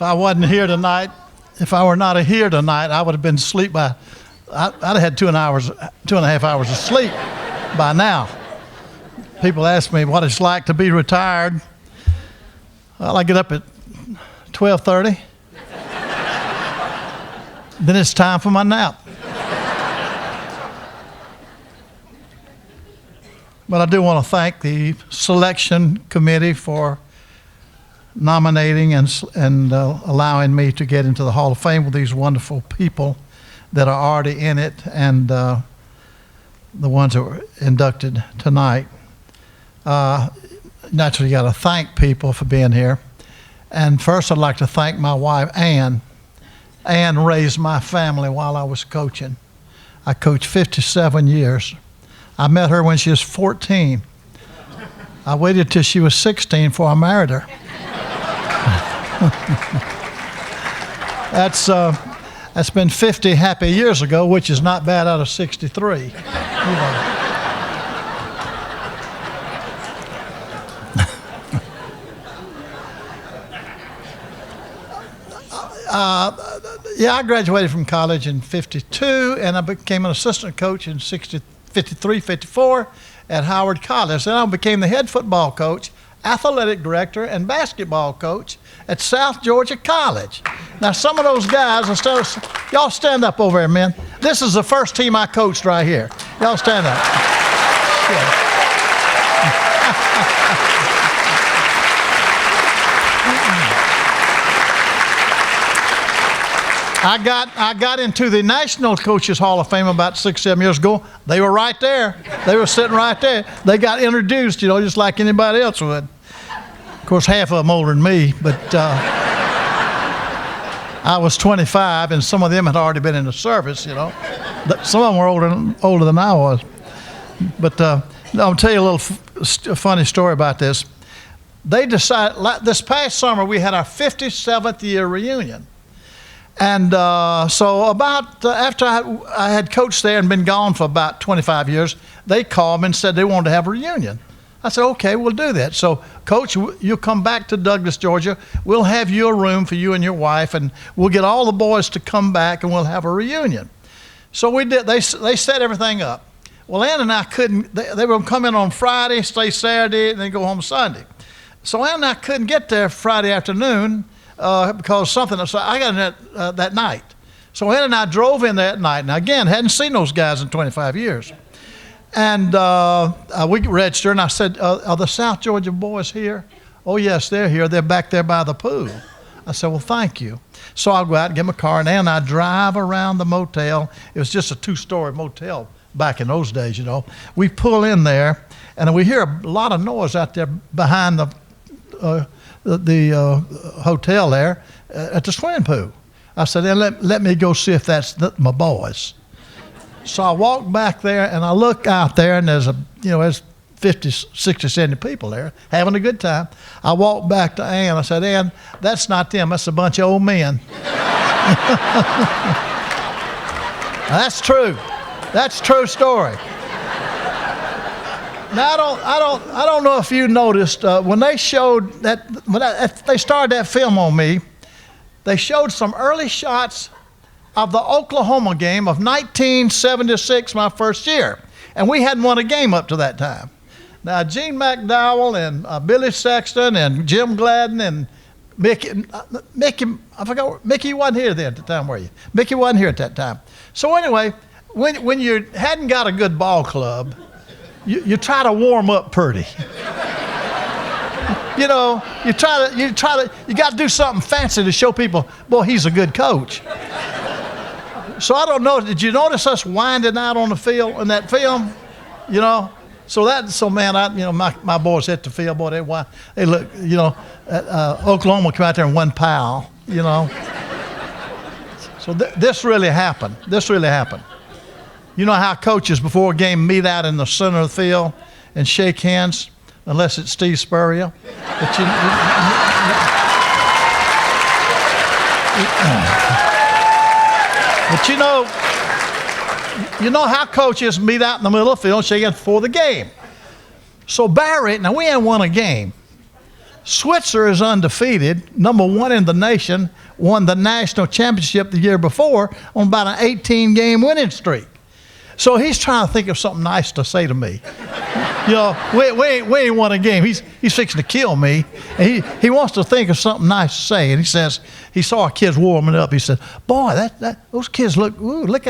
I wasn't here tonight, if I were not here tonight, I would have been asleep by, I'd have had 2.5 hours of sleep by now. People ask me what it's like to be retired. Well, I get up at 12:30. Then it's time for my nap. But I do want to thank the selection committee for nominating and allowing me to get into the Hall of Fame with these wonderful people that are already in it, and the ones that were inducted tonight. Naturally, you got to thank people for being here. And first, I'd like to thank my wife, Ann. Ann raised my family while I was coaching. I coached 57 years. I met her when she was 14. I waited till she was 16 before I married her. That's been 50 happy years ago, which is not bad out of 63. You know. I graduated from college in 52, and I became an assistant coach in 53, 54 at Howard College. Then I became the head football coach, athletic director, and basketball coach at South Georgia College. Now, some of those guys, y'all stand up over here, men. This is the first team I coached right here. Y'all stand up. Yeah. I got into the National Coaches Hall of Fame about 6-7 years ago. They were right there. They were sitting right there. They got introduced, just like anybody else would. Of course, half of them older than me, but I was 25, and some of them had already been in the service, Some of them were older than I was. But I'll tell you a little funny story about this. They decided, this past summer, we had our 57th year reunion. And so after I had coached there and been gone for about 25 years, they called me and said they wanted to have a reunion. I said, okay, we'll do that. So, Coach, you'll come back to Douglas, Georgia. We'll have you a room for you and your wife, and we'll get all the boys to come back, and we'll have a reunion. So we did. They set everything up. Well, Ann and I couldn't. They were going to come in on Friday, stay Saturday, and then go home Sunday. So Ann and I couldn't get there Friday afternoon. Because so I got in that night. So Ann and I drove in there at night. Now, again, hadn't seen those guys in 25 years. And we registered, and I said, are the South Georgia boys here? Oh, yes, they're here. They're back there by the pool. I said, well, thank you. So I'll go out and get my car, and Ann and I drive around the motel. It was just a 2-story motel back in those days, We pull in there, and we hear a lot of noise out there behind the hotel there at the swimming pool. I said, then let me go see if that's my boys. So I walk back there, and I look out there, and there's 50, 60, 70 people there having a good time. I walk back to Ann. I said, Ann, that's not them. That's a bunch of old men. That's true. That's a true story. Now I don't know if you noticed when they showed that they started that film on me, they showed some early shots of the Oklahoma game of 1976, my first year, and we hadn't won a game up to that time. Now Gene McDowell and Billy Sexton and Jim Gladden and Mickey, I forgot, Mickey, you wasn't here then at the time, were you? Mickey wasn't here at that time. So anyway, when you hadn't got a good ball club, you try to warm up pretty. You got to do something fancy to show people, boy, he's a good coach. So I don't know, did you notice us winding out on the field in that film? My boys hit the field, boy, they look, Oklahoma came out there and won Powell, So this really happened. You know how coaches before a game meet out in the center of the field and shake hands, unless it's Steve Spurrier. But you know how coaches meet out in the middle of the field and shake hands before the game. So Barry, now we hadn't won a game, Switzer is undefeated, #1 in the nation, won the national championship the year before on about an 18-game winning streak. So he's trying to think of something nice to say to me. You know, we ain't won a game. He's fixing to kill me. And he wants to think of something nice to say. And he says, he saw our kids warming up. He said, boy, those kids look